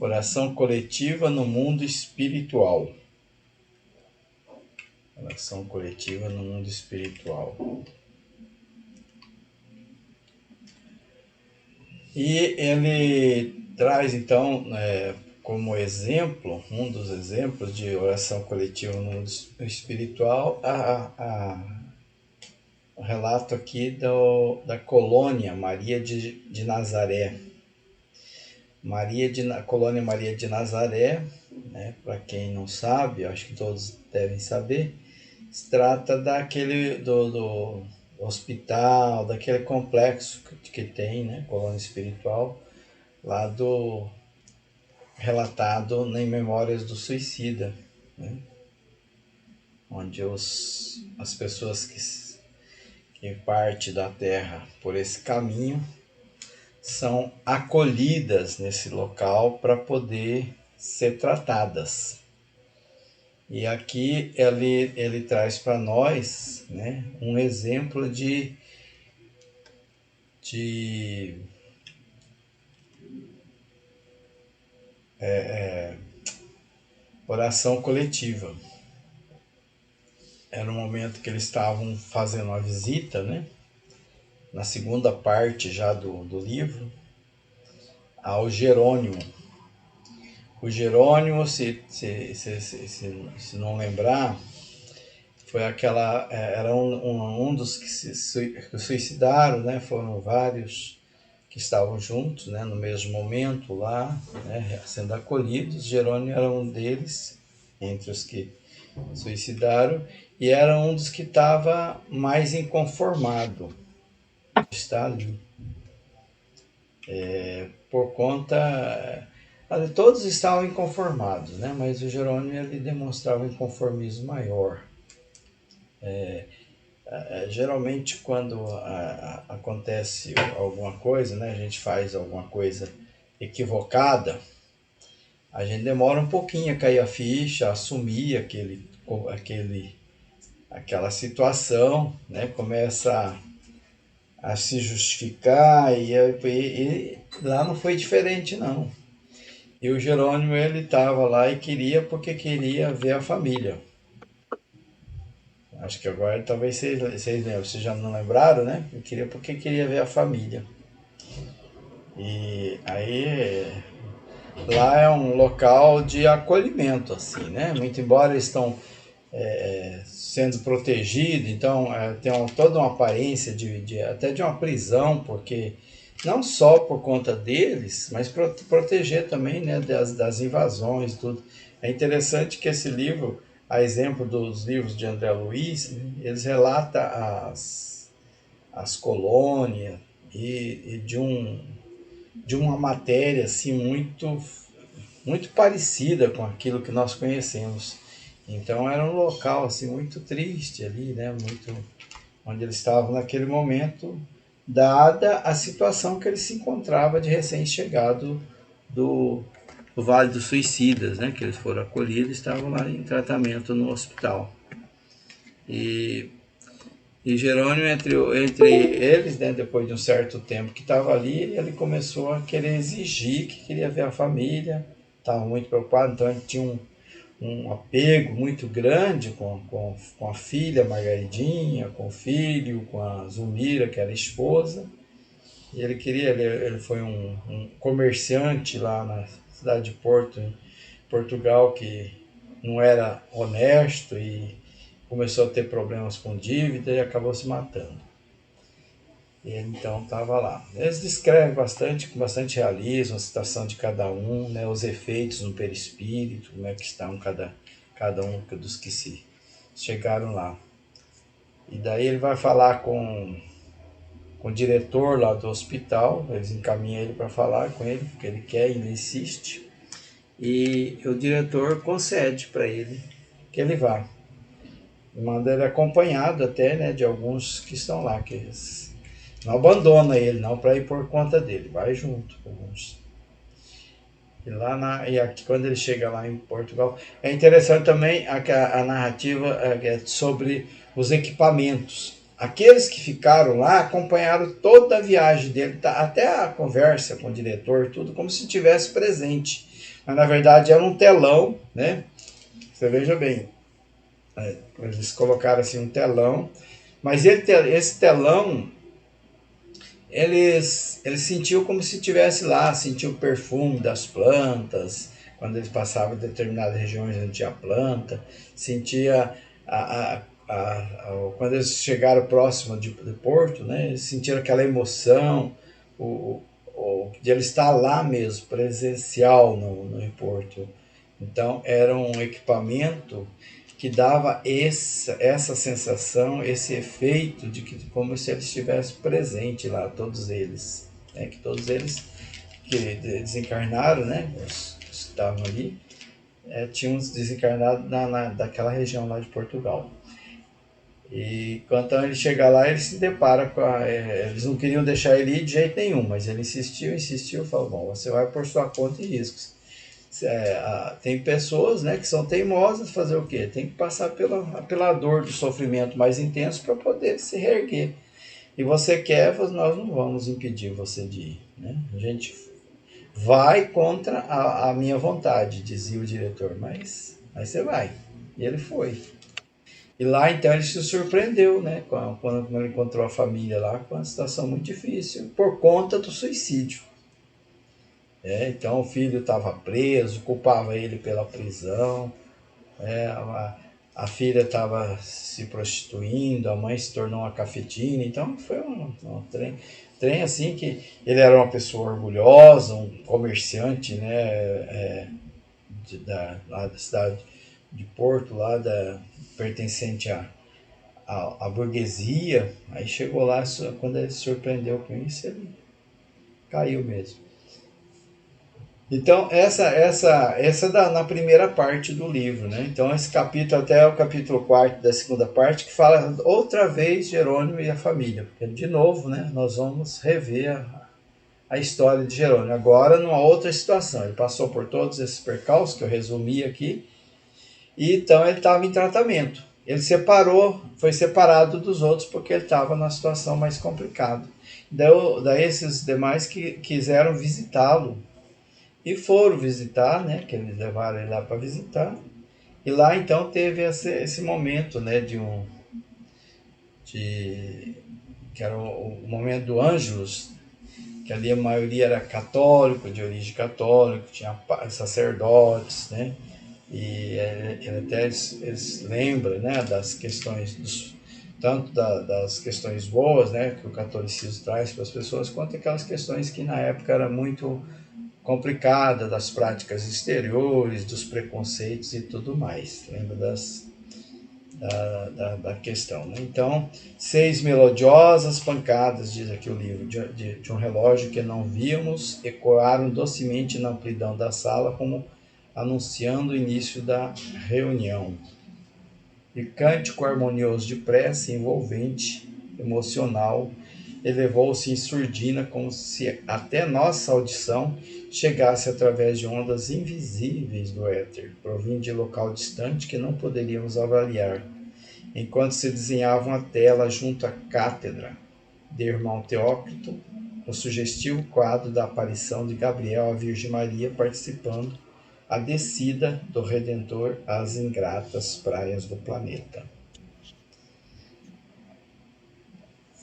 Oração coletiva no mundo espiritual. Oração coletiva no mundo espiritual. E ele traz, então, como exemplo, um dos exemplos de oração coletiva no mundo espiritual, o relato aqui da colônia Maria de Nazaré. Colônia Maria de Nazaré, né, para quem não sabe, acho que todos devem saber, se trata do hospital, daquele complexo que tem, né, colônia espiritual, lá relatado em Memórias do Suicida, né, onde as pessoas que partem da Terra por esse caminho são acolhidas nesse local para poder ser tratadas. E aqui ele traz para nós, né, um exemplo de oração coletiva. Era um momento que eles estavam fazendo uma visita, né, na segunda parte já do livro, ao Jerônimo. O Jerônimo, se não lembrar, era um dos que se suicidaram, né? Foram vários que estavam juntos, né, no mesmo momento lá, né, sendo acolhidos. Jerônimo era um deles, entre os que suicidaram, e era um dos que estava mais inconformado de estar ali. Por conta... Todos estavam inconformados, né? Mas o Jerônimo ele demonstrava um inconformismo maior. Geralmente quando acontece alguma coisa, né, a gente faz alguma coisa equivocada, a gente demora um pouquinho a cair a ficha, a assumir aquela situação, né, começa a se justificar e lá não foi diferente não. E o Jerônimo ele estava lá e porque queria ver a família. Acho que agora talvez vocês lembram, vocês já não lembraram, né? Porque queria ver a família. E aí lá é um local de acolhimento, assim, né? Muito embora eles estão sendo protegidos, então tem toda uma aparência até de uma prisão, porque não só por conta deles, mas proteger também, né, das invasões e tudo. É interessante que esse livro, a exemplo dos livros de André Luiz, eles relatam as colônias e de uma matéria assim, muito parecida com aquilo que nós conhecemos. Então era um local assim, muito triste ali, né, onde eles estavam naquele momento, dada a situação que ele se encontrava de recém-chegado do Vale dos Suicidas, né, que eles foram acolhidos e estavam lá em tratamento no hospital. E Jerônimo, entre eles, né, depois de um certo tempo que estava ali, ele começou a querer exigir que queria ver a família, estava muito preocupado, então ele tinha um apego muito grande com a filha Margaridinha, com o filho, com a Zulmira, que era a esposa. E ele foi um comerciante lá na cidade de Porto, em Portugal, que não era honesto e começou a ter problemas com dívida e acabou se matando. E ele então estava lá. Eles descrevem com bastante realismo a situação de cada um, né, os efeitos no perispírito, como é que estão cada um dos que se chegaram lá. E daí ele vai falar com o diretor lá do hospital, eles encaminham ele para falar com ele, porque ele quer, ele insiste, e o diretor concede para ele que ele vá. Manda ele acompanhado até, né, de alguns que estão lá, que eles não abandona ele não para ir por conta dele, vai junto com alguns. E aqui, quando ele chega lá em Portugal, é interessante também a narrativa sobre os equipamentos. aqueles que ficaram lá acompanharam toda a viagem dele, até a conversa com o diretor, tudo como se estivesse presente. Mas na verdade era um telão, né? Você veja bem, eles colocaram assim um telão, mas esse telão eles sentiam como se estivesse lá, sentiam o perfume das plantas, quando eles passavam em determinadas regiões onde tinha planta, sentia quando eles chegaram próximo de Porto, né, eles sentiram aquela emoção, o, de ele estar lá mesmo, presencial no Porto. Então era um equipamento que dava essa sensação, esse efeito de que como se ele estivesse presente lá, todos eles, né? Que todos eles que desencarnaram, né? Os que estavam ali, tinham desencarnado daquela região lá de Portugal. E quando ele chega lá, ele se depara com eles não queriam deixar ele ir de jeito nenhum, mas ele insistiu, falou, bom, você vai por sua conta e riscos. Tem pessoas, né, que são teimosas, fazer o quê? Tem que passar pela dor do sofrimento mais intenso para poder se reerguer. E você quer, nós não vamos impedir você de ir. Né? A gente vai contra a minha vontade, dizia o diretor, mas você vai. E ele foi. E lá então ele se surpreendeu, né, quando ele encontrou a família lá, com uma situação muito difícil, por conta do suicídio. Então o filho estava preso, culpava ele pela prisão, a filha estava se prostituindo, a mãe se tornou uma cafetina, então foi um trem assim que ele era uma pessoa orgulhosa, um comerciante, né, lá da cidade de Porto, pertencente à burguesia. Aí chegou lá, quando ele se surpreendeu com isso, ele caiu mesmo. Então, essa na primeira parte do livro, né? Então, esse capítulo, até o capítulo 4 da segunda parte, que fala outra vez Jerônimo e a família. Porque, de novo, né, nós vamos rever a história de Jerônimo. Agora, numa outra situação. Ele passou por todos esses percalços, que eu resumi aqui, e então ele estava em tratamento. Ele foi separado dos outros porque ele estava numa situação mais complicada. Daí esses demais que quiseram visitá-lo, e foram visitar, né? Que eles levaram ele lá para visitar. E lá então teve esse momento, né? Que era o momento do Ângelus, que ali a maioria era católico, de origem católica, tinha sacerdotes, né? E ele até eles lembram, né? Das questões tanto das questões boas, né? Que o catolicismo traz para as pessoas, quanto aquelas questões que na época era muito complicada, das práticas exteriores, dos preconceitos e tudo mais. Lembra da questão. Né? Então, 6 melodiosas pancadas, diz aqui o livro, de um relógio que não víamos, ecoaram docemente na amplidão da sala, como anunciando o início da reunião. E cântico harmonioso de prece, envolvente, emocional, elevou-se em surdina, como se até nossa audição chegasse através de ondas invisíveis do éter, provindo de local distante que não poderíamos avaliar, enquanto se desenhava uma tela junto à cátedra de irmão Teócrito, o sugestivo quadro da aparição de Gabriel à Virgem Maria participando a descida do Redentor às ingratas praias do planeta.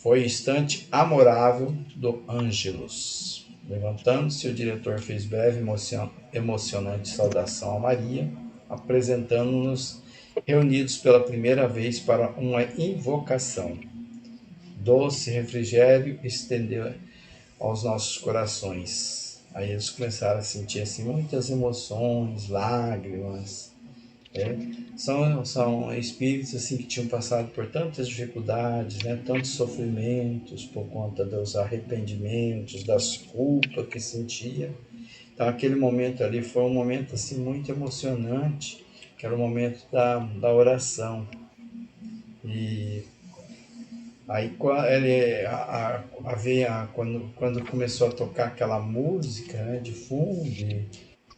Foi o instante amorável do Ângelus. Levantando-se, o diretor fez breve emocionante saudação a Maria, apresentando-nos reunidos pela primeira vez para uma invocação. Doce refrigério estendeu aos nossos corações. Aí eles começaram a sentir assim, muitas emoções, lágrimas. São espíritos assim, que tinham passado por tantas dificuldades, né? Tantos sofrimentos por conta dos arrependimentos, das culpas que sentia. Então aquele momento ali foi um momento assim, muito emocionante, que era o momento da oração. E aí quando começou a tocar aquela música, né, de fundo,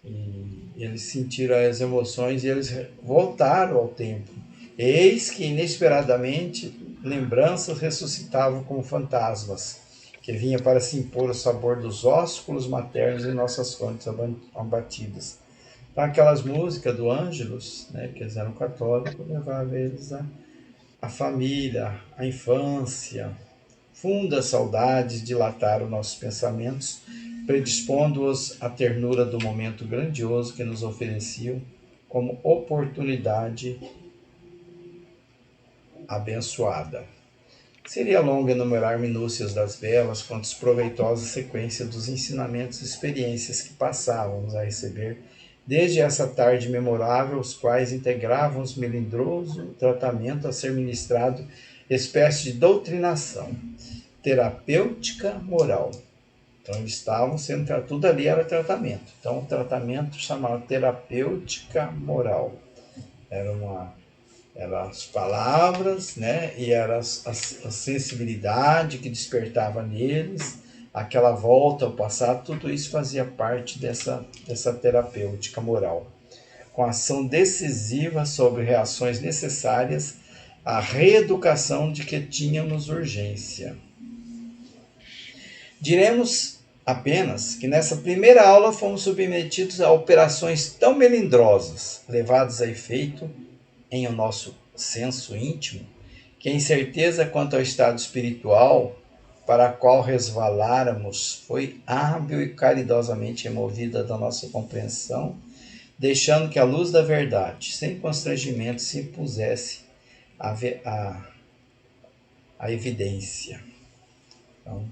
e eles sentiram as emoções e eles voltaram ao tempo. Eis que inesperadamente lembranças ressuscitavam como fantasmas, que vinha para se impor o sabor dos ósculos maternos em nossas fontes abatidas. Então, aquelas músicas do Ângelus, né, que eles eram católicos, levavam eles a família, a infância. Fundas saudades dilataram nossos pensamentos, predispondo-os à ternura do momento grandioso que nos ofereciam como oportunidade abençoada. Seria longo enumerar minúcias das belas quanto proveitosa sequência dos ensinamentos e experiências que passávamos a receber desde essa tarde memorável, os quais integravam os melindroso tratamento a ser ministrado, espécie de doutrinação terapêutica moral. Então eles estavam sendo, tudo ali era tratamento. Então o tratamento chamava terapêutica moral. Eram as palavras, né? E era a sensibilidade que despertava neles, aquela volta ao passado, tudo isso fazia parte dessa terapêutica moral, com ação decisiva sobre reações necessárias à reeducação de que tínhamos urgência. Diremos apenas que nessa primeira aula fomos submetidos a operações tão melindrosas, levadas a efeito em o nosso senso íntimo, que a incerteza quanto ao estado espiritual para a qual resvaláramos foi hábil e caridosamente removida da nossa compreensão, deixando que a luz da verdade, sem constrangimento, se impusesse a evidência. Então,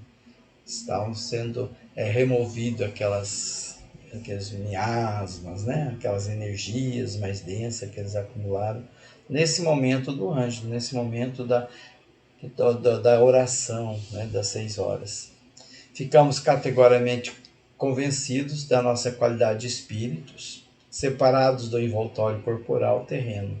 estavam sendo removidos aqueles miasmas, né? Aquelas energias mais densas que eles acumularam nesse momento do anjo, nesse momento da oração, né? Das 6 horas. Ficamos categoricamente convencidos da nossa qualidade de espíritos, separados do envoltório corporal terreno,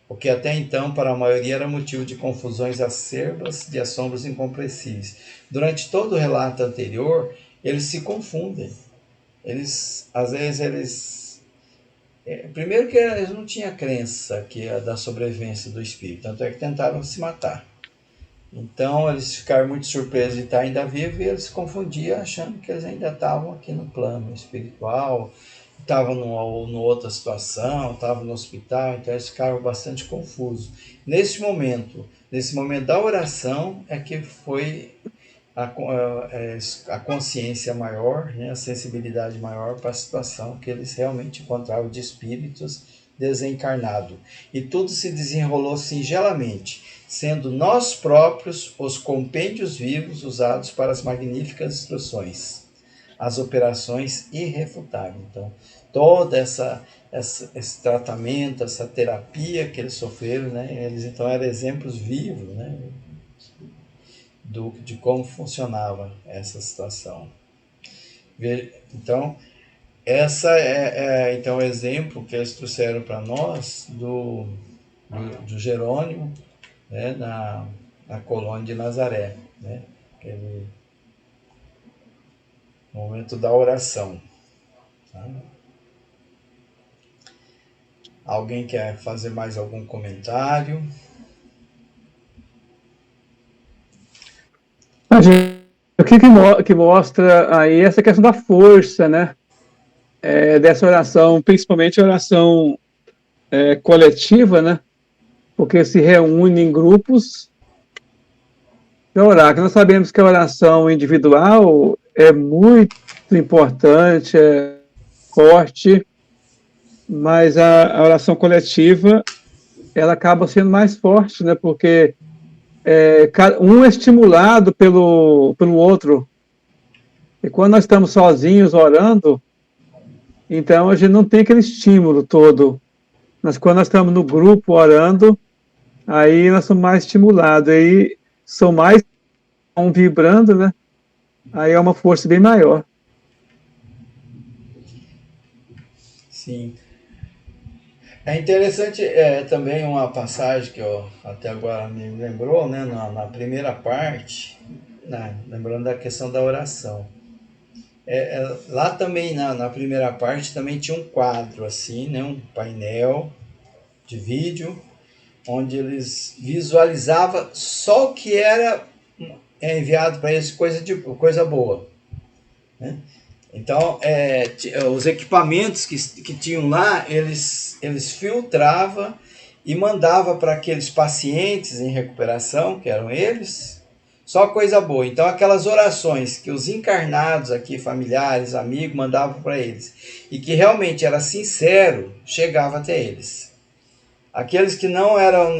o que até então para a maioria era motivo de confusões acerbas, de assombros incompreensíveis. Durante todo o relato anterior, eles se confundem. Às vezes, primeiro que eles não tinham crença da sobrevivência do espírito, tanto é que tentaram se matar. Então eles ficaram muito surpresos de estar ainda vivos e eles se confundiam achando que eles ainda estavam aqui no plano espiritual, estavam numa outra situação, estavam no hospital, então eles ficaram bastante confusos. Nesse momento da oração é que foi a consciência maior, né, a sensibilidade maior para a situação que eles realmente encontravam de espíritos desencarnados. E tudo se desenrolou singelamente, sendo nós próprios os compêndios vivos usados para as magníficas instruções, as operações irrefutáveis. Então, todo esse tratamento, essa terapia que eles sofreram, né, eles então eram exemplos vivos, né, de como funcionava essa situação. Então, essa então o exemplo que eles trouxeram para nós do Jerônimo, né, na colônia de Nazaré, né, aquele momento da oração. Tá? Alguém quer fazer mais algum comentário? O que mostra aí essa questão da força, né? Dessa oração, principalmente a oração coletiva, né? Porque se reúne em grupos para orar. Que nós sabemos que a oração individual é muito importante, é forte, mas a oração coletiva ela acaba sendo mais forte, né? Porque um é estimulado pelo outro. E quando nós estamos sozinhos orando, então a gente não tem aquele estímulo todo. Mas quando nós estamos no grupo orando, aí nós somos mais estimulados. Aí são mais vibrando, né? Aí é uma força bem maior. Sim. É interessante também uma passagem que eu até agora me lembrou, né, na primeira parte, né, lembrando da questão da oração. Lá também na primeira parte também tinha um quadro assim, né, um painel de vídeo, onde eles visualizavam só o que era enviado para eles, coisa boa, né? Então, os equipamentos que tinham lá, eles filtravam e mandavam para aqueles pacientes em recuperação, que eram eles, só coisa boa. Então, aquelas orações que os encarnados aqui, familiares, amigos, mandavam para eles, e que realmente era sincero, chegava até eles. Aqueles que não eram,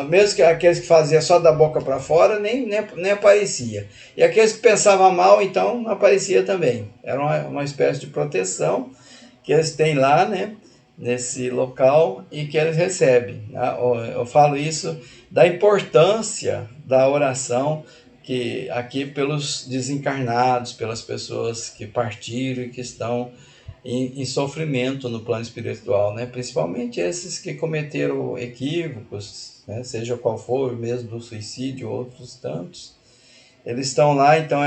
mesmo que aqueles que faziam só da boca para fora, nem aparecia. E aqueles que pensavam mal, então, não aparecia também. Era uma espécie de proteção que eles têm lá, né, nesse local, e que eles recebem. Eu falo isso da importância da oração que aqui pelos desencarnados, pelas pessoas que partiram e que estão em sofrimento no plano espiritual, né? Principalmente esses que cometeram equívocos, né? Seja qual for, mesmo do suicídio, outros tantos, eles estão lá. Então,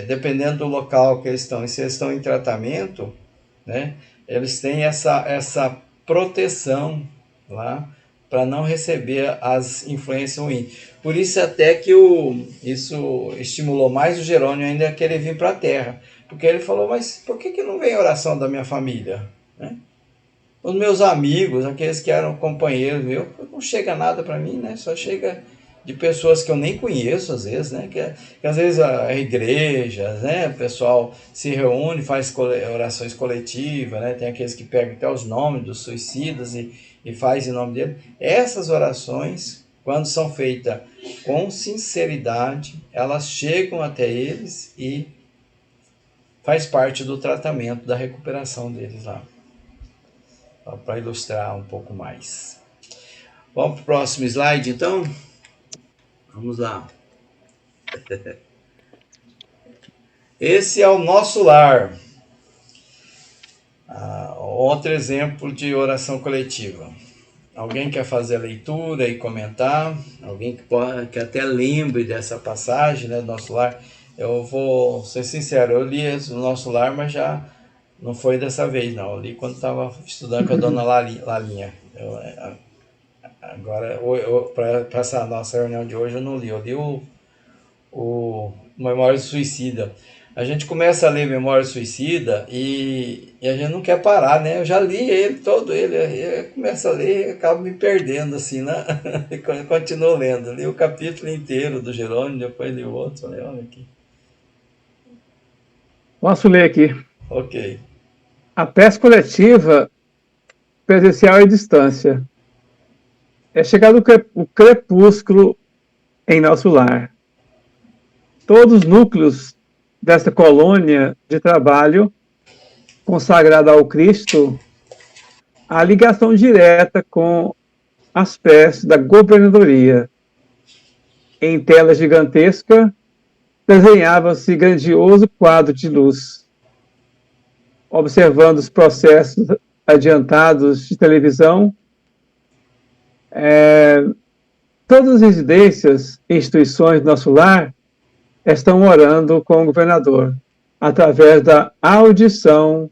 dependendo do local que eles estão, e se eles estão em tratamento, né? Eles têm essa proteção lá para não receber as influências ruins. Por isso até que isso estimulou mais o Jerônimo ainda a querer vir para a Terra. Porque ele falou, mas por que não vem oração da minha família? Né? Os meus amigos, aqueles que eram companheiros meus, não chega nada para mim, né? Só chega de pessoas que eu nem conheço, às vezes, né? Que às vezes a igreja, né? O pessoal se reúne, faz orações coletivas, né? Tem aqueles que pegam até os nomes dos suicidas e faz em nome dele. Essas orações, quando são feitas com sinceridade, elas chegam até eles e faz parte do tratamento da recuperação deles lá. Para ilustrar um pouco mais. Vamos para o próximo slide, então? Vamos lá. Esse é o nosso lar. Outro exemplo de oração coletiva. Alguém quer fazer a leitura e comentar? Alguém que até lembre dessa passagem, né, do nosso lar? Eu vou ser sincero, eu li esse no nosso lar, mas já não foi dessa vez, não. Eu li quando estava estudando com a dona Lalinha. Agora, para essa nossa reunião de hoje, eu não li. Eu li o Memória do Suicida. A gente começa a ler Memória do Suicida e a gente não quer parar, né? Eu já li ele, todo ele. Eu começo a ler e acabo me perdendo, assim, né? E continuo lendo. Li o capítulo inteiro do Jerônimo, depois li o outro. Falei, olha aqui. Posso ler aqui. Ok. A prece coletiva, presencial e distância. É chegado o crepúsculo em nosso lar. Todos os núcleos desta colônia de trabalho consagrada ao Cristo, a ligação direta com as preces da governadoria. Em tela gigantesca, desenhava-se grandioso quadro de luz. Observando os processos adiantados de televisão, todas as residências e instituições do nosso lar estão orando com o governador, através da audição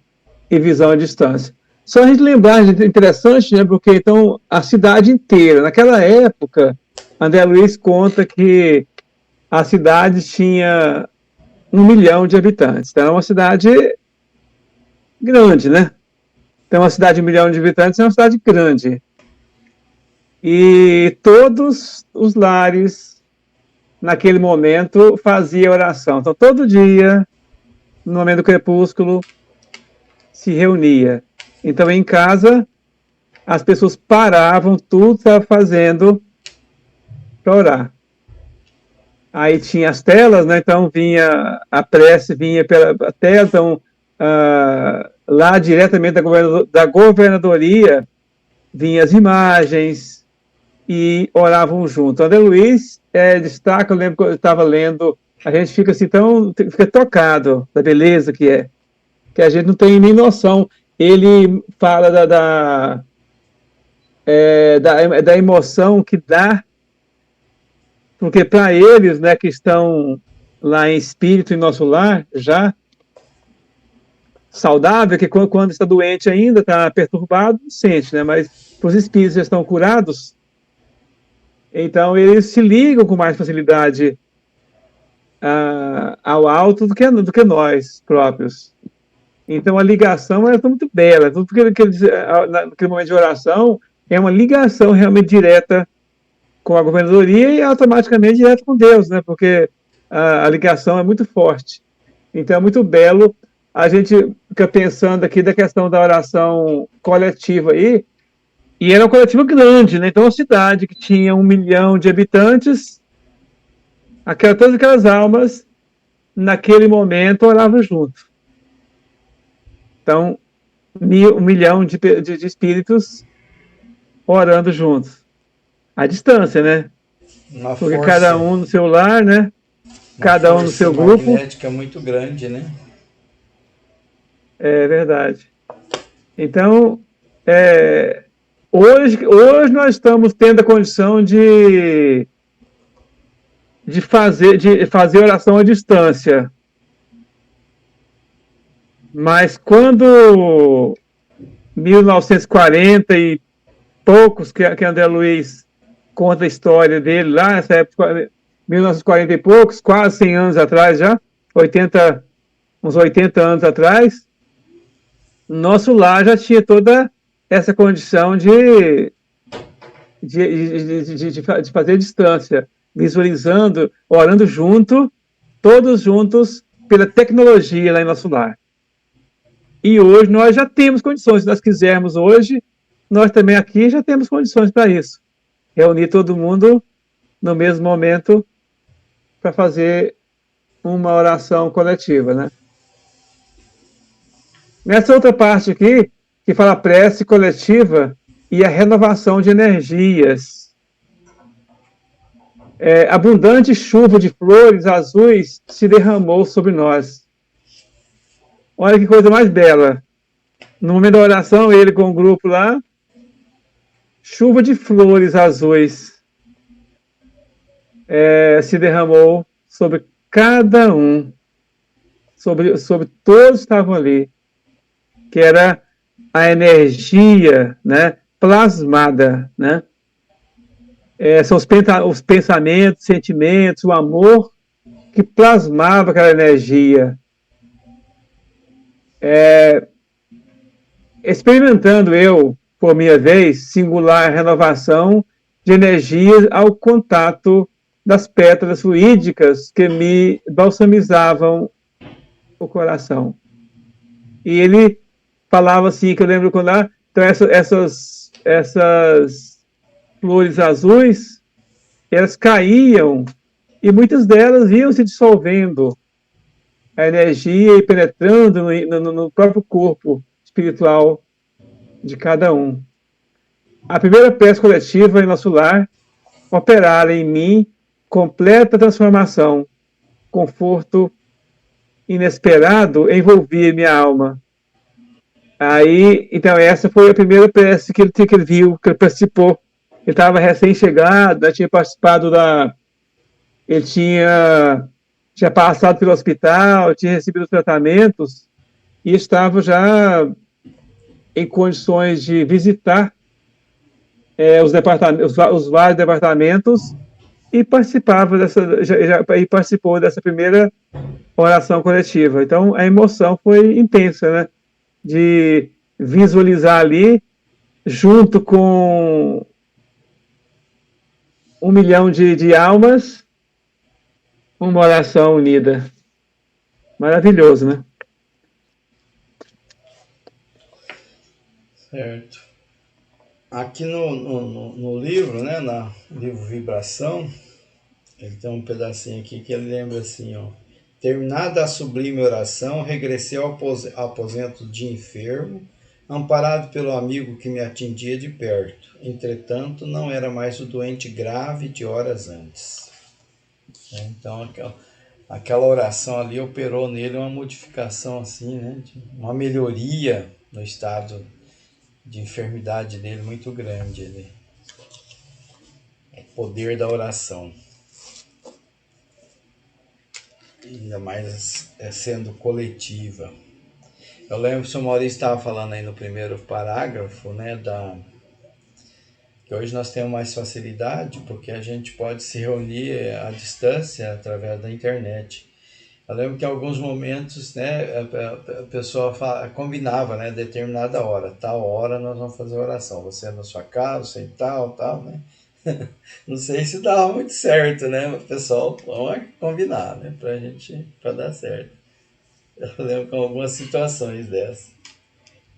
e visão à distância. Só a gente lembrar, é interessante, né, porque então a cidade inteira, naquela época, André Luiz conta que a cidade tinha 1 milhão de habitantes. Então, é uma cidade grande, né? Então, uma cidade de 1 milhão de habitantes é uma cidade grande. E todos os lares, naquele momento, faziam oração. Então, todo dia, no momento do crepúsculo, se reunia. Então, em casa, as pessoas paravam tudo que estavam fazendo para orar. Aí tinha as telas, né? Então vinha a prece, vinha pela tela, então lá diretamente da governadoria vinha as imagens e oravam junto. André Luiz destaca, eu lembro que eu estava lendo, a gente fica assim fica tocado da beleza que a gente não tem nem noção. Ele fala da emoção que dá, porque para eles, né, que estão lá em espírito em nosso lar, já saudável, que quando está doente ainda, está perturbado, sente, né? Mas para os espíritos que estão curados, Então, eles se ligam com mais facilidade ao alto do que nós próprios. Então, a ligação é muito bela. Tudo que naquele momento de oração é uma ligação realmente direta com a governadoria e automaticamente direto com Deus, né? Porque a ligação é muito forte. Então, é muito belo. A gente fica pensando aqui da questão da oração coletiva aí, e era uma coletiva grande, né? Então, uma cidade que tinha 1 milhão de habitantes, todas aquelas almas, naquele momento, oravam junto. Então, 1 milhão de espíritos orando juntos. À distância, né? Uma Porque cada força, um no seu lar, né? uma Cada um no força seu grupo. magnética muito grande, né? É verdade. Então, hoje nós estamos tendo a condição de fazer oração à distância. Mas quando 1940 e poucos, que André Luiz conta a história dele lá, nessa época, 1940 e poucos, quase 100 anos atrás já, uns 80 anos atrás, nosso lar já tinha toda essa condição de fazer distância, visualizando, orando junto, todos juntos, pela tecnologia lá em nosso lar. E hoje nós já temos condições, se nós quisermos hoje, nós também aqui já temos condições para isso. Reunir todo mundo no mesmo momento para fazer uma oração coletiva, né? Nessa outra parte aqui, que fala prece coletiva e a renovação de energias. Abundante chuva de flores azuis se derramou sobre nós. Olha que coisa mais bela. No momento da oração, ele com o grupo lá, chuva de flores azuis se derramou sobre cada um, sobre todos que estavam ali, que era a energia, né, plasmada, né? São os pensamentos, sentimentos, o amor que plasmava aquela energia. Experimentando eu, por minha vez, singular renovação de energia ao contato das pétalas fluídicas que me balsamizavam o coração. E ele falava assim, que eu lembro quando lá, então essas flores azuis, elas caíam e muitas delas iam se dissolvendo, a energia e penetrando no próprio corpo espiritual de cada um. A primeira prece coletiva em nosso lar operara em mim completa transformação, conforto inesperado envolvia minha alma. Aí, então, essa foi a primeira prece que ele viu, que ele participou. Ele estava recém-chegado, tinha participado ele tinha passado pelo hospital, tinha recebido os tratamentos e estava já em condições de visitar os vários departamentos e participou dessa primeira oração coletiva. Então, a emoção foi intensa, né? De visualizar ali, junto com 1 milhão de almas, uma oração unida. Maravilhoso, né? Certo. Aqui no livro, né, no livro Vibração, ele tem um pedacinho aqui que ele lembra assim, ó. Terminada a sublime oração, regressei ao aposento de enfermo, amparado pelo amigo que me atingia de perto. Entretanto, não era mais o doente grave de horas antes. Então, aquela oração ali operou nele uma modificação assim, né, uma melhoria no estado de enfermidade dele muito grande. O poder da oração. Ainda mais sendo coletiva. Eu lembro que o Maurício estava falando aí no primeiro parágrafo, né, que hoje nós temos mais facilidade porque a gente pode se reunir à distância através da internet. Eu lembro que em alguns momentos, né, a pessoa combinava, né, determinada hora, tal hora nós vamos fazer oração, você na sua casa, você em tal, tal, né? Não sei se dava muito certo, né? O pessoal vamos combinar, né, para dar certo. Eu lembro com algumas situações dessas,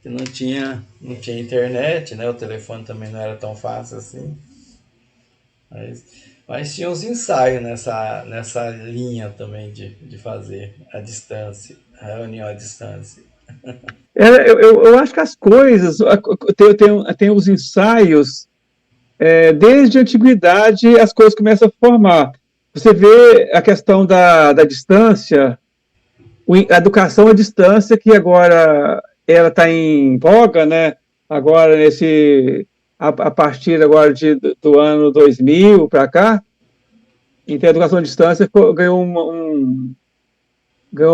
que não tinha internet, né? O telefone também não era tão fácil assim. Mas, mas tinha uns ensaios nessa linha também de fazer a distância, a reunião à distância. Eu acho que as coisas, tem os ensaios, desde a antiguidade as coisas começam a formar. Você vê a questão da distância, a educação à distância, que agora ela está em voga, né? Agora, a partir agora do ano 2000 para cá, então a educação à distância ganhou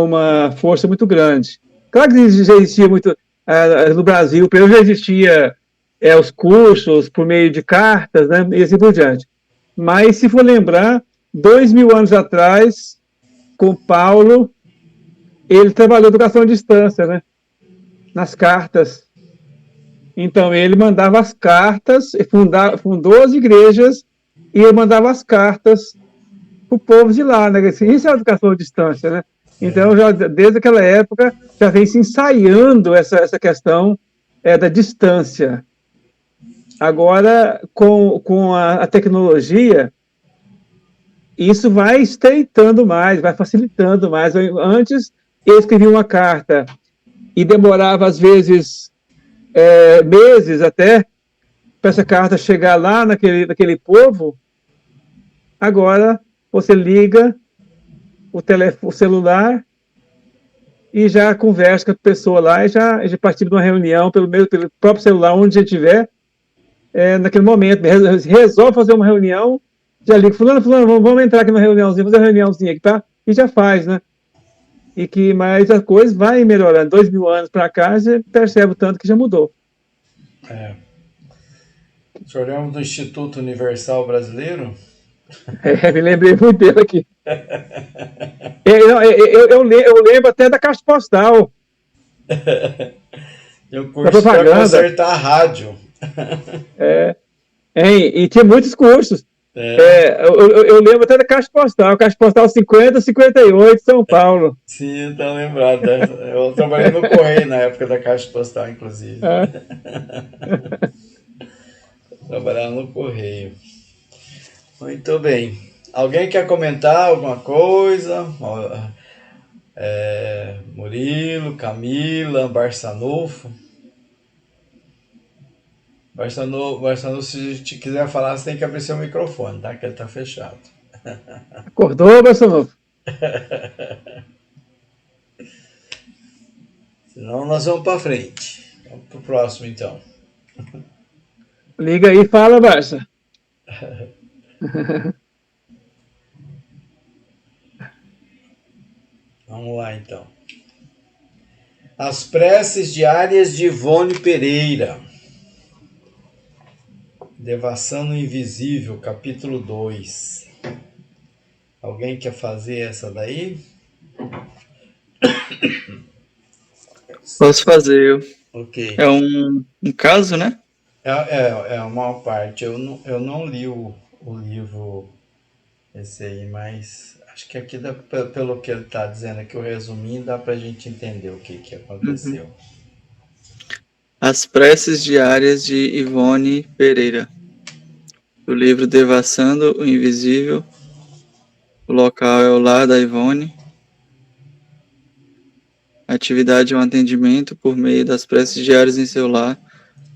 uma força muito grande. Claro que já existia muito, no Brasil, primeiro já existia os cursos por meio de cartas, né, e assim por diante. Mas, se for lembrar, 2000 anos atrás, com Paulo, ele trabalhou educação à distância, né, nas cartas. Então, ele mandava as cartas, fundou as igrejas, e ele mandava as cartas para o povo de lá, né? Isso é a educação à distância, né? Então, já desde aquela época, já vem se ensaiando essa questão da distância. Agora, com a tecnologia, isso vai estreitando mais, vai facilitando mais. Antes, eu escrevia uma carta e demorava, às vezes, meses até para essa carta chegar lá naquele povo. Agora, você liga o celular e já conversa com a pessoa lá e já participa de uma reunião pelo próprio celular, onde ele estiver, naquele momento. Resolve fazer uma reunião, já liga, fulano, vamos entrar aqui numa reuniãozinha, fazer uma reuniãozinha aqui, tá? E já faz, né? Mas a coisa vai melhorando. 2000 anos para cá, você percebe o tanto que já mudou. O senhor lembra do Instituto Universal Brasileiro? Me lembrei muito dele aqui. Eu lembro até da caixa postal. Eu curso para consertar a rádio. E tinha muitos cursos. Eu lembro até da caixa postal 50, 58, São Paulo. Sim, tá lembrado. Eu trabalhei no Correio na época da caixa postal, inclusive. Trabalhava no Correio. Muito bem. Alguém quer comentar alguma coisa? Murilo, Camila, Barçanufo. Barçanufo, se a gente quiser falar, você tem que abrir seu microfone, tá? Que ele tá fechado. Acordou, Barçanufo? Senão nós vamos para frente. Vamos pro próximo, então. Liga aí e fala, Barça. Vamos lá, então. As preces diárias de Ivone Pereira. Devassando o Invisível, capítulo 2. Alguém quer fazer essa daí? Posso fazer eu. Ok. É um caso, né? É uma parte. Eu não li o livro esse aí, mas acho que aqui, pelo que ele está dizendo aqui, o resuminho, dá para a gente entender o que aconteceu. As preces diárias de Ivone Pereira. Do livro Devassando o Invisível. O local é o lar da Ivone. A atividade é um atendimento por meio das preces diárias em seu lar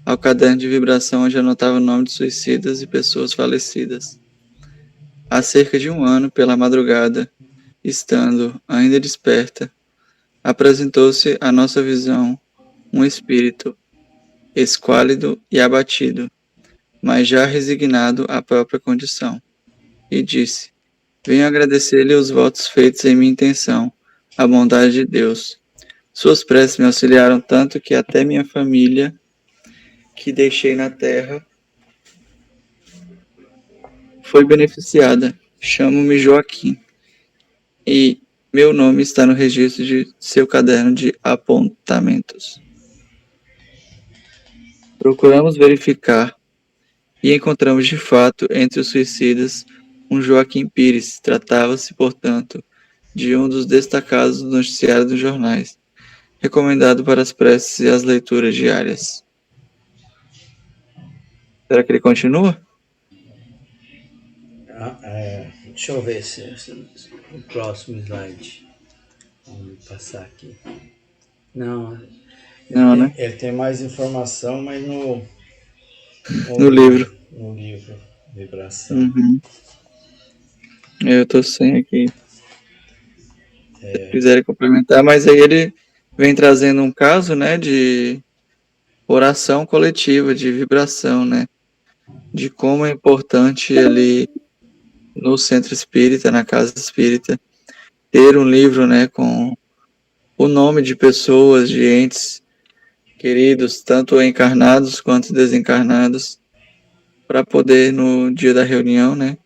ao caderno de vibração onde anotava o nome de suicidas e pessoas falecidas. Há cerca de um ano, pela madrugada, estando ainda desperta, apresentou-se à nossa visão um espírito esquálido e abatido, mas já resignado à própria condição, e disse: venho agradecer-lhe os votos feitos em minha intenção, a bondade de Deus. Suas preces me auxiliaram tanto que até minha família, que deixei na terra, foi beneficiada. Chamo-me Joaquim e meu nome está no registro de seu caderno de apontamentos. Procuramos verificar e encontramos de fato entre os suicidas um Joaquim Pires. Tratava-se, portanto, de um dos destacados do noticiário dos jornais, recomendado para as preces e as leituras diárias. Será que ele continua? Deixa eu ver se o próximo slide. Vamos passar aqui. Não, Não, né? ele tem mais informação, mas No livro. No livro, Vibração. Uhum. Eu tô sem aqui. Se quiserem complementar, mas aí ele vem trazendo um caso, né, de oração coletiva, de vibração, né, de como é importante ali no centro espírita, na casa espírita, ter um livro, né, com o nome de pessoas, de entes queridos, tanto encarnados quanto desencarnados, para poder, no dia da reunião, né,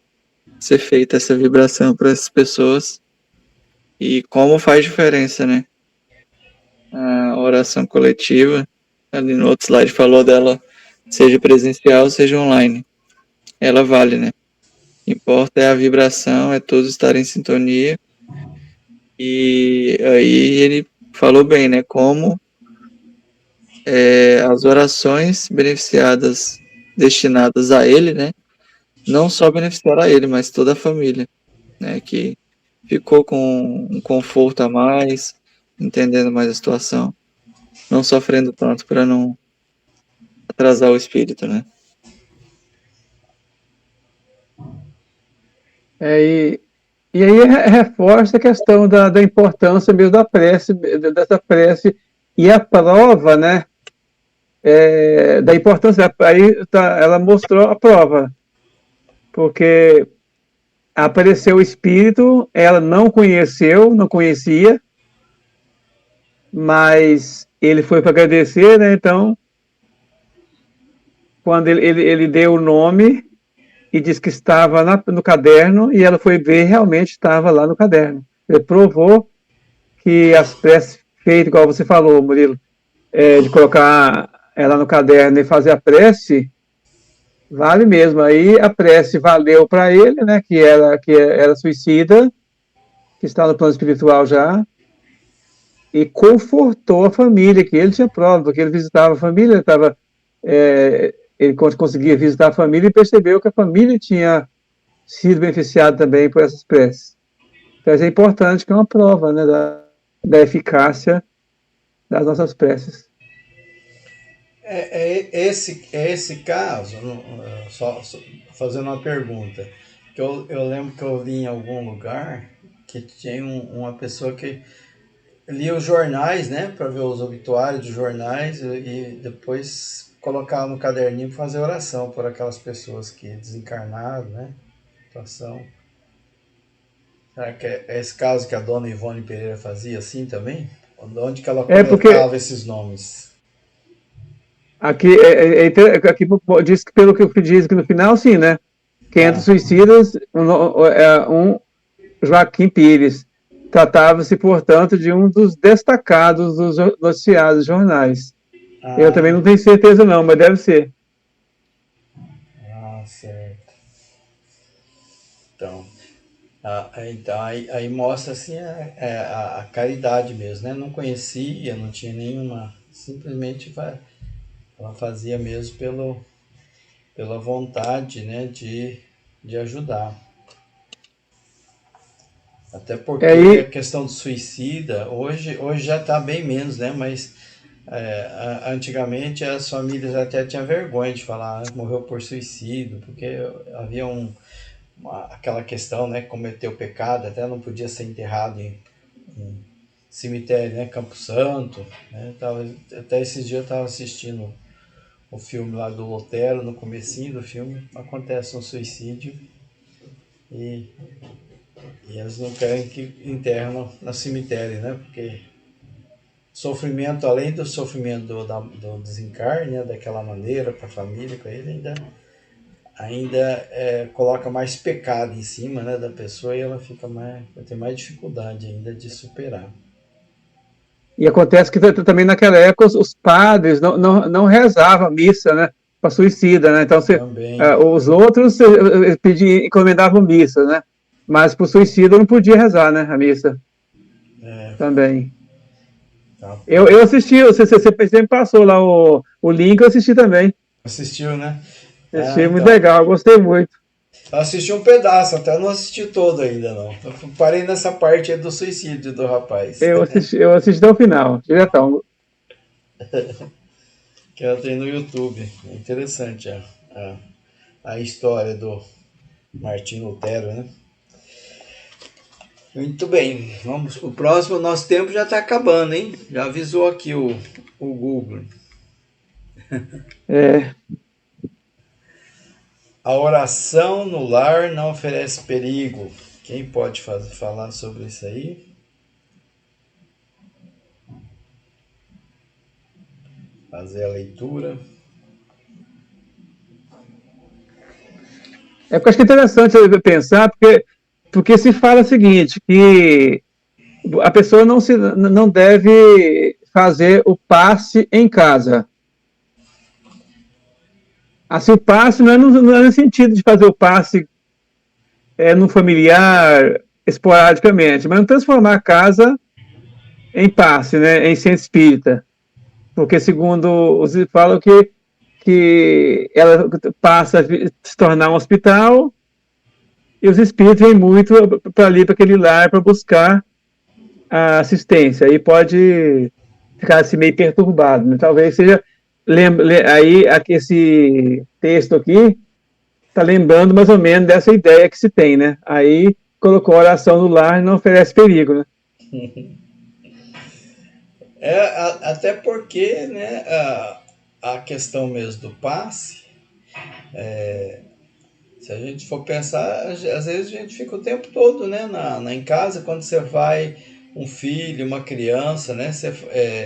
ser feita essa vibração para essas pessoas. E como faz diferença, né? A oração coletiva, ali no outro slide falou dela, seja presencial, seja online. Ela vale, né? O que importa é a vibração, é todos estarem em sintonia. E aí ele falou bem, né? Como as orações beneficiadas, destinadas a ele, né? Não só beneficiaram a ele, mas toda a família, né? Que ficou com um conforto a mais, entendendo mais a situação, não sofrendo tanto para não atrasar o espírito, né? E aí reforça a questão da importância mesmo da prece, dessa prece, e a prova, né, da importância, aí ela mostrou a prova, porque apareceu o espírito, ela não conheceu, não conhecia, mas ele foi para agradecer, né, então, quando ele deu o nome e disse que estava no caderno, e ela foi ver, realmente estava lá no caderno. Ele provou que as preces feitas, igual você falou, Murilo, de colocar ela no caderno e fazer a prece, vale mesmo. Aí a prece valeu para ele, né, que era suicida, que está no plano espiritual já, e confortou a família, que ele tinha prova, porque ele visitava a família, ele conseguia visitar a família e percebeu que a família tinha sido beneficiada também por essas preces. Então, isso é importante, que é uma prova, né, da eficácia das nossas preces. Esse caso, só fazendo uma pergunta, que eu lembro que eu li em algum lugar que tinha uma pessoa que lia os jornais, né, para ver os obituários dos jornais e depois colocava no caderninho para fazer oração por aquelas pessoas que desencarnaram, né, situação. Será que é esse caso que a dona Ivone Pereira fazia assim também? Onde que ela Porque coletava esses nomes? aqui diz que, pelo que diz que no final, sim, né? Que entre os Ah, suicidas, um Joaquim Pires. Tratava-se, portanto, de um dos destacados dos noticiários jornais. Eu também ah, não tenho certeza não, mas deve ser. certo. Então, então aí mostra assim a caridade mesmo, né? Não conhecia, não tinha nenhuma, simplesmente ela fazia mesmo pela vontade, né, de ajudar. Até porque a Aí, questão do suicida, hoje já está bem menos, né? Mas antigamente as famílias até tinham vergonha de falar morreu por suicídio, porque havia aquela questão, né? Cometeu pecado, até não podia ser enterrado em cemitério, né? Campo Santo, né? Até esses dias eu estava assistindo o filme lá do Lutero, no comecinho do filme, acontece um suicídio e E eles não querem que enterrem no cemitério, né? Porque sofrimento, além do sofrimento do desencarne, né? Daquela maneira para a família, com ele, ainda ainda coloca mais pecado em cima, né, da pessoa e ela vai ter mais dificuldade ainda de superar. E acontece que também naquela época os padres não rezavam a missa, né, para suicida, né? Então Também. os outros encomendavam missa, né? Mas para o suicida não podia rezar, né, a missa É, também. tá. Eu assisti, você sempre passou lá o link, eu assisti também. Assistiu, né? Achei muito Então. legal, gostei muito. Eu assisti um pedaço, até não assisti todo ainda não. Eu parei nessa parte aí do suicídio do rapaz. Eu assisti até o final, diretão. Que ela tem no YouTube. É interessante a história do Martinho Lutero, né? Muito bem, vamos pro próximo. Nosso tempo já está acabando, hein? Já avisou aqui o Google. É, A oração no lar não oferece perigo. Quem pode falar sobre isso aí? Fazer a leitura. porque eu acho que é interessante pensar, porque se fala o seguinte, que a pessoa não deve fazer o passe em casa. Assim, o passe não é no sentido de fazer o passe no familiar, esporadicamente, mas não transformar a casa em passe, né, em centro espírita. Porque, segundo os falam que ela passa a se tornar um hospital e os espíritos vêm muito para ali, para aquele lar, para buscar a assistência. Aí pode ficar assim, meio perturbado. Né? Talvez seja. Aí, esse texto aqui está lembrando mais ou menos dessa ideia que se tem, né? Aí colocou a oração no lar e não oferece perigo, né? Até porque, né, a questão mesmo do passe, se a gente for pensar, às vezes a gente fica o tempo todo, né, em casa, quando você vai, um filho, uma criança, né,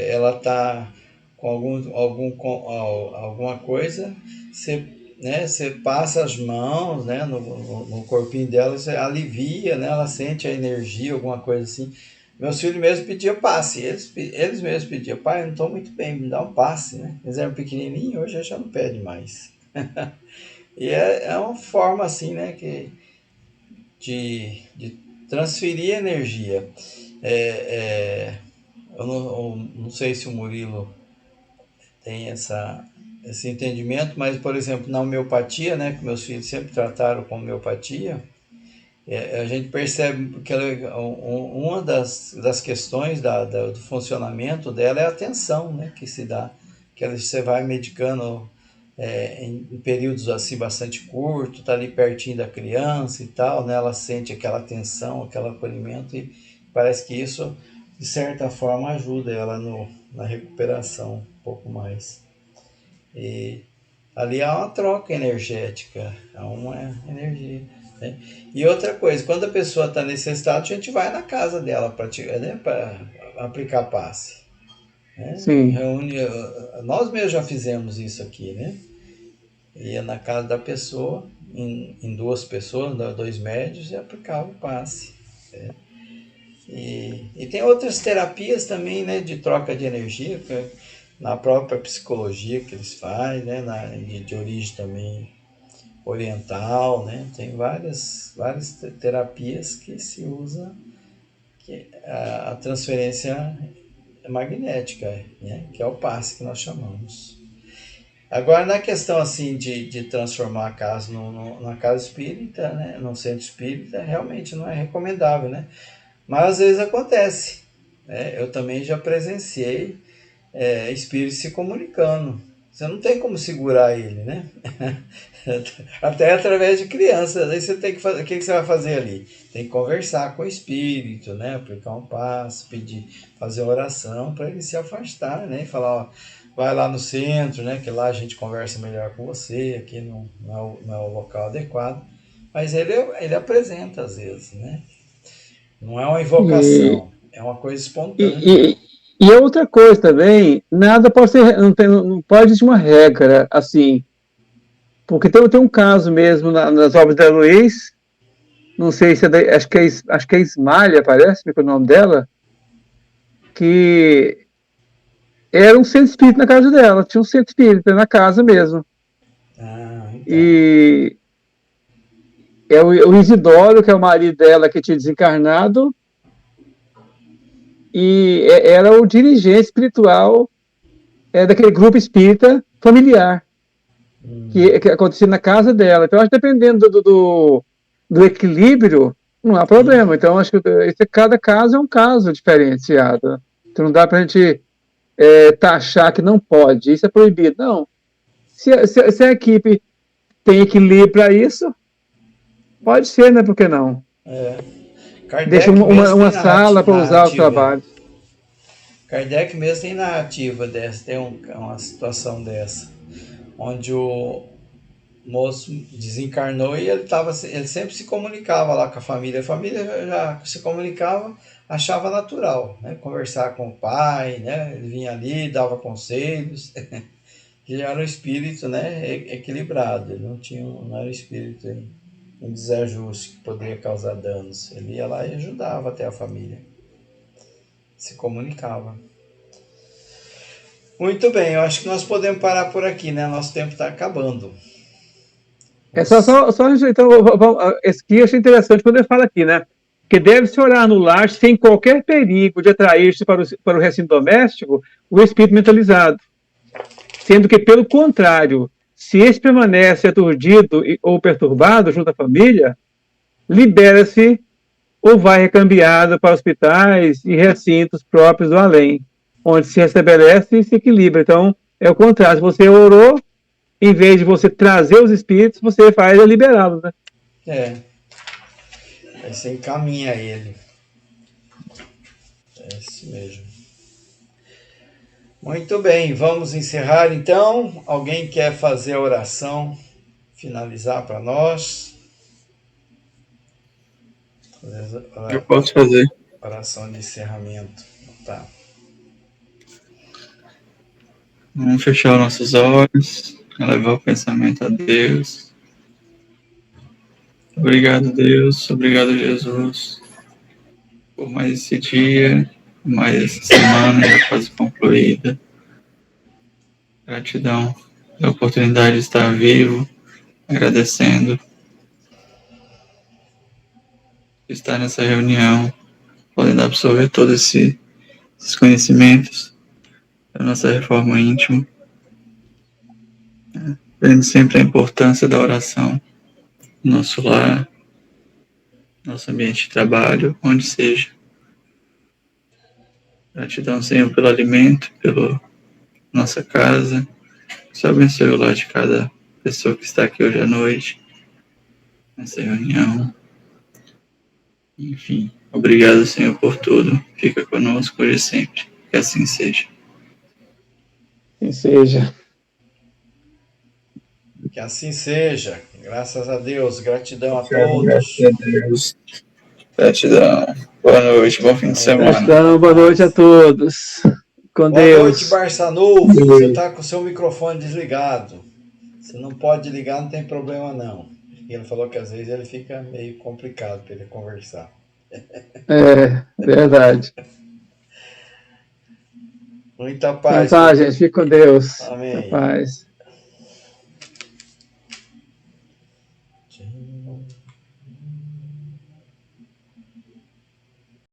ela tá com alguma coisa, você passa as mãos, né, no corpinho dela, você alivia, né, ela sente a energia, alguma coisa assim. Meus filhos mesmo pediam passe, eles mesmos pediam, pai, eu não estou muito bem, me dá um passe, né? Eles eram pequenininhos, hoje já não pede mais. E é uma forma assim, né, de transferir energia. Eu não sei se o Murilo tem esse entendimento, mas, por exemplo, na homeopatia, né, que meus filhos sempre trataram com homeopatia, a gente percebe que uma das questões do funcionamento dela é a tensão, né, que se dá, que você vai medicando em períodos assim bastante curtos, tá ali pertinho da criança e tal, né, ela sente aquela tensão, aquele acolhimento e parece que isso, de certa forma, ajuda ela na recuperação um pouco mais. E ali há uma troca energética, há uma energia. Né? E outra coisa, quando a pessoa está nesse estado, a gente vai na casa dela para aplicar passe. Né? Sim. Reúne, nós mesmos já fizemos isso aqui, né? Ia na casa da pessoa, em duas pessoas, dois médios, e aplicava o passe. Né? E tem outras terapias também, né, de troca de energia, na própria psicologia que eles fazem, né, de origem também oriental, né, tem várias terapias que se usa a transferência magnética, né, que é o passe que nós chamamos. Agora, na questão assim de transformar a casa na casa espírita, né, no centro espírita, realmente não é recomendável, né? Mas às vezes acontece. Né? Eu também já presenciei espíritos se comunicando. Você não tem como segurar ele, né? Até através de crianças. Aí você tem que fazer. O que você vai fazer ali? Tem que conversar com o espírito, né? Aplicar um passo, fazer oração para ele se afastar, né? E falar, ó, vai lá no centro, né? Que lá a gente conversa melhor com você, aqui não é o local adequado. Mas ele apresenta às vezes, né? Não é uma E, invocação, é uma coisa espontânea. e, e outra coisa também, nada pode ser, não pode existir uma regra, assim, Porque tem um caso mesmo nas obras da Luiz, não sei se acho que é Ismália, parece-me que é o nome dela, que era um centro espírita na casa dela, tinha um centro espírita na casa mesmo. Então. E é o Isidoro, que é o marido dela, que tinha desencarnado, e era o dirigente espiritual daquele grupo espírita familiar, que acontecia na casa dela. Então, acho que dependendo do equilíbrio, não há problema. Então, acho que cada caso é um caso diferenciado. Então, não dá para a gente taxar que não pode, isso é proibido. Não. Se a equipe tem equilíbrio para isso, pode ser, né? Por que não? Kardec Deixa mesmo uma tem sala para usar os trabalhos. Kardec mesmo tem narrativa dessa, tem uma situação dessa, onde o moço desencarnou e ele sempre se comunicava lá com a família já se comunicava, achava natural, né? Conversar com o pai, né? Ele vinha ali, dava conselhos, ele era um espírito, né? Equilibrado, ele não era um espírito em desajuste que poderia causar danos, ele ia lá e ajudava até a família, se comunicava. Muito bem, eu acho que nós podemos parar por aqui, né? Nosso tempo está acabando. Então, esse aqui eu achei interessante quando ele fala aqui, né? Que deve-se orar no lar sem qualquer perigo de atrair-se para o recinto doméstico o espírito mentalizado. Sendo que, pelo contrário, se esse permanece aturdido ou perturbado junto à família, libera-se ou vai recambiado para hospitais e recintos próprios do além, onde se restabelece e se equilibra. Então, é o contrário. Se você orou, em vez de você trazer os espíritos, você faz liberá-los, né? Aí você encaminha ele. É isso mesmo. Muito bem, vamos encerrar então. Alguém quer fazer a oração, finalizar para nós? Eu posso fazer. Oração de encerramento. Tá. Vamos fechar nossos olhos, elevar o pensamento a Deus. Obrigado, Deus. Obrigado, Jesus, por mais esse dia, por mais essa semana já quase concluída. Gratidão pela oportunidade de estar vivo, agradecendo de estar nessa reunião, podendo absorver todos esses conhecimentos da nossa reforma íntima, vendo sempre a importância da oração no nosso lar, nosso ambiente de trabalho, onde seja. Gratidão, Senhor, pelo alimento, pela nossa casa. Que Senhor abençoe o lar de cada pessoa que está aqui hoje à noite, nessa reunião. Enfim, obrigado, Senhor, por tudo. Fica conosco hoje e sempre. Que assim seja. Que seja. Que assim seja. Graças a Deus. Gratidão a todos. Graças a Deus. Gratidão. Boa noite, bom fim de semana. Gratidão, boa noite a todos. Com boa Deus. Noite, Barçanufo. Você está com o seu microfone desligado. Você não pode ligar, não tem problema não. Ele falou que às vezes ele fica meio complicado para ele conversar. Verdade. Muita paz. Então tá, gente. Fique com Deus. Amém. Paz.